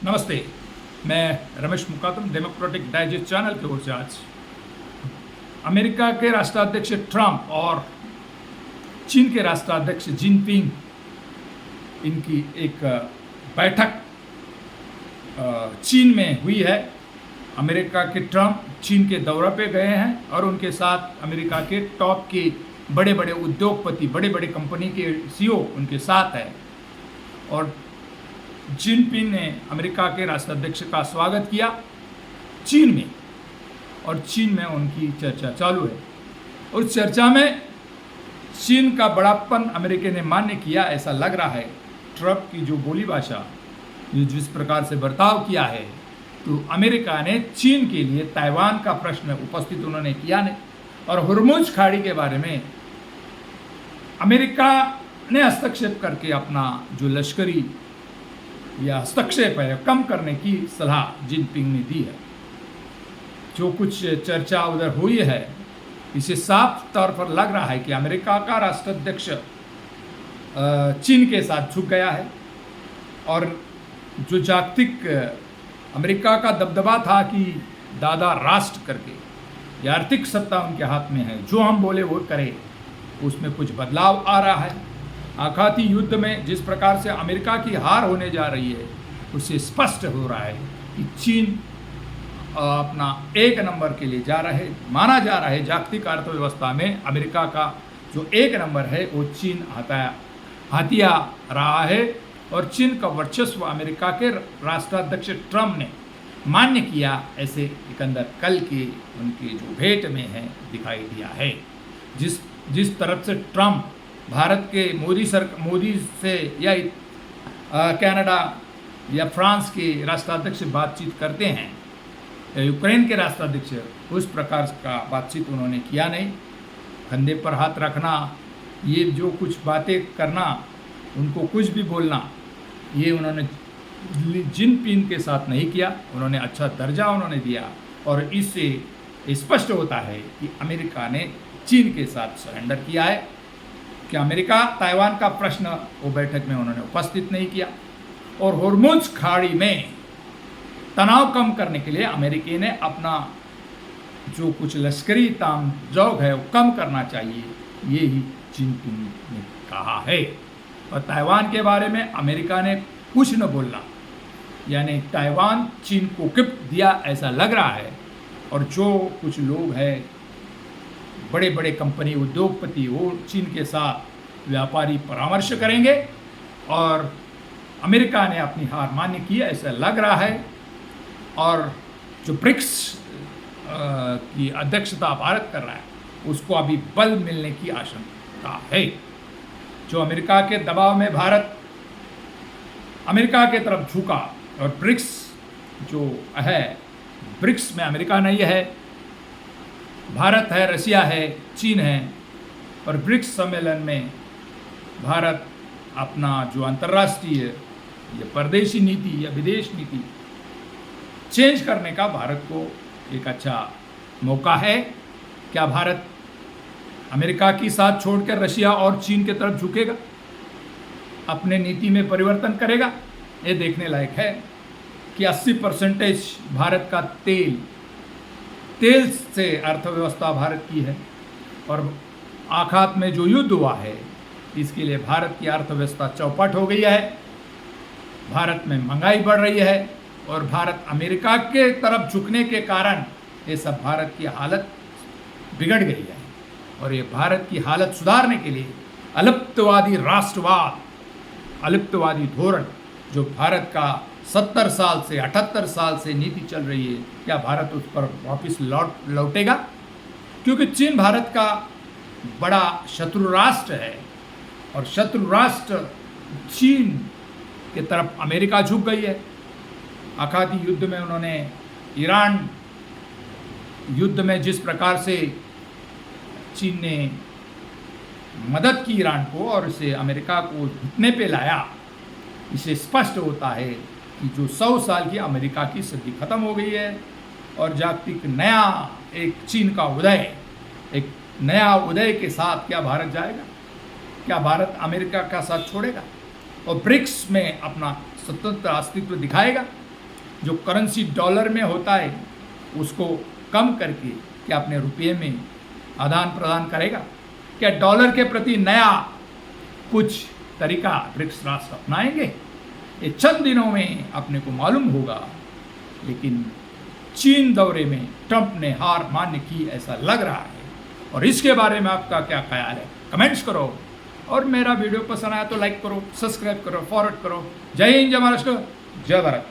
नमस्ते। मैं Ramesh मुकातम democratic digest channel की ओर से आज अमेरिका के राष्ट्राध्यक्ष ट्रंप और चीन के राष्ट्राध्यक्ष जिनपिंग इनकी एक बैठक चीन में हुई है। अमेरिका के ट्रंप चीन के दौरे पे गए हैं और उनके साथ अमेरिका के टॉप के बड़े बड़े उद्योगपति, बड़े बड़े कंपनी के सीईओ उनके साथ है और जिनपिंग ने अमेरिका के राष्ट्राध्यक्ष का स्वागत किया चीन में और चीन में उनकी चर्चा चालू है। उस चर्चा में चीन का बड़ापन अमेरिका ने मान्य किया, ऐसा लग रहा है। ट्रंप की जो बोली भाषा, जिस प्रकार से बर्ताव किया है, तो अमेरिका ने चीन के लिए ताइवान का प्रश्न उपस्थित उन्होंने किया नहीं और हुर्मुज खाड़ी के बारे में अमेरिका ने हस्तक्षेप करके अपना जो लश्करी या हस्तक्षेप है कम करने की सलाह जिनपिंग ने दी है। जो कुछ चर्चा उधर हुई है, इसे साफ तौर पर लग रहा है कि अमेरिका का राष्ट्राध्यक्ष चीन के साथ झुक गया है और जो जागतिक अमेरिका का दबदबा था कि दादा राष्ट्र करके या आर्थिक सत्ता उनके हाथ में है, जो हम बोले वो करे, उसमें कुछ बदलाव आ रहा है। आखाती युद्ध में जिस प्रकार से अमेरिका की हार होने जा रही है, उससे स्पष्ट हो रहा है कि चीन अपना एक नंबर के लिए जा रहे माना जा रहा है। जागतिक अर्थव्यवस्था में अमेरिका का जो एक नंबर है वो चीन हथिया रहा है और चीन का वर्चस्व अमेरिका के राष्ट्राध्यक्ष ट्रंप ने मान्य किया, ऐसे सिकंदर कल के उनकी जो भेंट में है दिखाई दिया है। जिस तरफ से ट्रंप भारत के मोदी से या कनाडा या फ्रांस के राष्ट्राध्यक्ष बातचीत करते हैं या यूक्रेन के राष्ट्राध्यक्ष, उस प्रकार का बातचीत उन्होंने किया नहीं। कंधे पर हाथ रखना, ये जो कुछ बातें करना, उनको कुछ भी बोलना, ये उन्होंने जिनपिंग के साथ नहीं किया। उन्होंने अच्छा दर्जा उन्होंने दिया और इससे स्पष्ट होता है कि अमेरिका ने चीन के साथ सरेंडर किया है कि अमेरिका ताइवान का प्रश्न वो बैठक में उन्होंने उपस्थित नहीं किया और हुर्मुज खाड़ी में तनाव कम करने के लिए अमेरिका ने अपना जो कुछ लश्करी तामझाम है वो कम करना चाहिए, ये ही जिनपिंग ने कहा है। और ताइवान के बारे में अमेरिका ने कुछ न बोलना, यानी ताइवान चीन को गिफ्ट दिया ऐसा लग रहा है। और जो कुछ लोग हैं, बड़े बड़े कंपनी उद्योगपति, वो चीन के साथ व्यापारी परामर्श करेंगे और अमेरिका ने अपनी हार मान्य की ऐसा लग रहा है। और जो ब्रिक्स की अध्यक्षता भारत कर रहा है, उसको अभी बल मिलने की आशंका है। जो अमेरिका के दबाव में भारत अमेरिका के तरफ झुका और ब्रिक्स जो है, ब्रिक्स में अमेरिका नहीं है, भारत है, रसिया है, चीन है और ब्रिक्स सम्मेलन में भारत अपना जो अंतर्राष्ट्रीय या परदेशी नीति या विदेश नीति चेंज करने का भारत को एक अच्छा मौका है। क्या भारत अमेरिका की साथ छोड़कर रशिया और चीन की तरफ झुकेगा, अपने नीति में परिवर्तन करेगा? ये देखने लायक है कि 80% भारत का तेल से अर्थव्यवस्था भारत की है और आखात में जो युद्ध हुआ है, इसके लिए भारत की अर्थव्यवस्था चौपट हो गई है। भारत में महंगाई बढ़ रही है और भारत अमेरिका के तरफ झुकने के कारण ये सब भारत की हालत बिगड़ गई है। और ये भारत की हालत सुधारने के लिए अलिप्तवादी राष्ट्रवाद, अलिप्तवादी धोरण जो भारत का 70 साल से 78 साल से नीति चल रही है, क्या भारत उस पर वापस लौटेगा? क्योंकि चीन भारत का बड़ा शत्रु राष्ट्र है और शत्रु राष्ट्र चीन के तरफ अमेरिका झुक गई है। आखाती युद्ध में उन्होंने ईरान युद्ध में जिस प्रकार से चीन ने मदद की ईरान को और इसे अमेरिका को घुटने पे लाया, इसे स्पष्ट होता है कि जो 100 साल की अमेरिका की सदी खत्म हो गई है और जागतिक नया एक चीन का उदय, एक नया उदय के साथ क्या भारत जाएगा? क्या भारत अमेरिका का साथ छोड़ेगा और ब्रिक्स में अपना स्वतंत्र अस्तित्व दिखाएगा? जो करेंसी डॉलर में होता है उसको कम करके क्या अपने रुपये में आदान प्रदान करेगा? क्या डॉलर के प्रति नया कुछ तरीका ब्रिक्स राष्ट्र अपनाएंगे? ये चंद दिनों में अपने को मालूम होगा। लेकिन चीन दौरे में ट्रंप ने हार मान्य की ऐसा लग रहा है। और इसके बारे में आपका क्या ख्याल है? कमेंट्स करो। और मेरा वीडियो पसंद आया तो लाइक करो, सब्सक्राइब करो, फॉरवर्ड करो। जय हिंद, जय महाराष्ट्र, जय भारत।